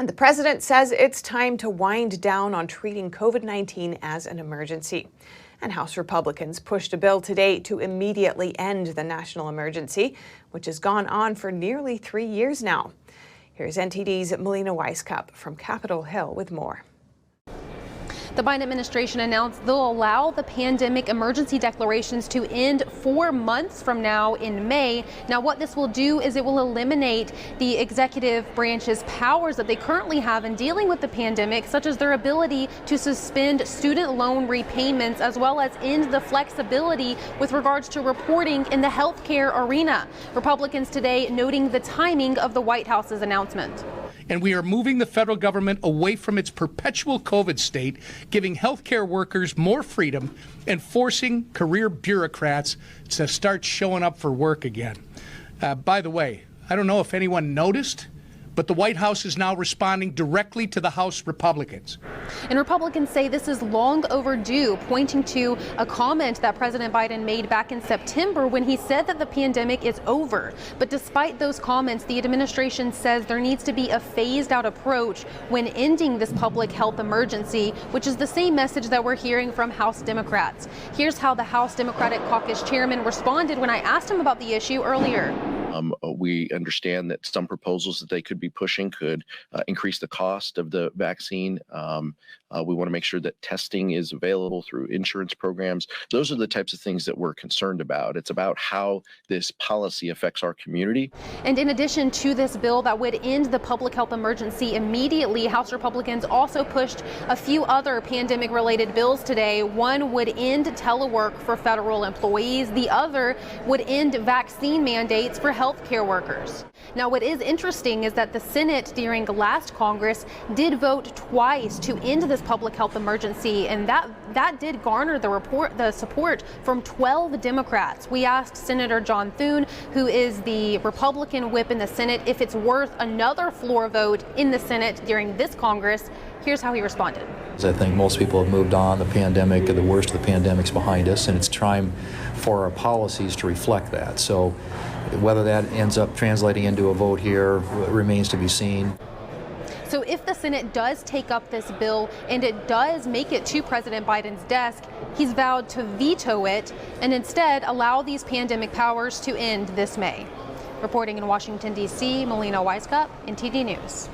And the president says it's time to wind down on treating COVID-19 as an emergency. And House Republicans pushed a bill today to immediately end the national emergency, which has gone on for nearly 3 years now. Here's NTD's Melina Weisskopf from Capitol Hill with more. The Biden administration announced they'll allow the pandemic emergency declarations to end 4 months from now in May. Now, what this will do is it will eliminate the executive branch's powers that they currently have in dealing with the pandemic, such as their ability to suspend student loan repayments, as well as end the flexibility with regards to reporting in the healthcare arena. Republicans today noting the timing of the White House's announcement. And we are moving the federal government away from its perpetual COVID state, giving healthcare workers more freedom and forcing career bureaucrats to start showing up for work again. By the way, I don't know if anyone noticed, but the White House is now responding directly to the House Republicans. And Republicans say this is long overdue, pointing to a comment that President Biden made back in September when he said that the pandemic is over. But despite those comments, the administration says there needs to be a phased out approach when ending this public health emergency, which is the same message that we're hearing from House Democrats. Here's how the House Democratic Caucus chairman responded when I asked him about the issue earlier. We understand that some proposals that they could be pushing could increase the cost of the vaccine. We want to make sure that testing is available through insurance programs. Those are the types of things that we're concerned about. It's about how this policy affects our community. And in addition to this bill that would end the public health emergency immediately, House Republicans also pushed a few other pandemic-related bills today. One would end telework for federal employees. The other would end vaccine mandates for healthcare workers. Now, what is interesting is that the Senate during last Congress did vote twice to end this public health emergency, and that did garner the support from 12 Democrats. We asked Senator John Thune, who is the Republican whip in the Senate, if it's worth another floor vote in the Senate during this Congress. Here's how he responded. I think most people have moved on. The pandemic, the worst of the pandemic's behind us, and it's time for our policies to reflect that. So whether that ends up translating into a vote here remains to be seen. So if the Senate does take up this bill and it does make it to President Biden's desk, he's vowed to veto it and instead allow these pandemic powers to end this May. Reporting in Washington, D.C., Melina Weisskopf, NTD News.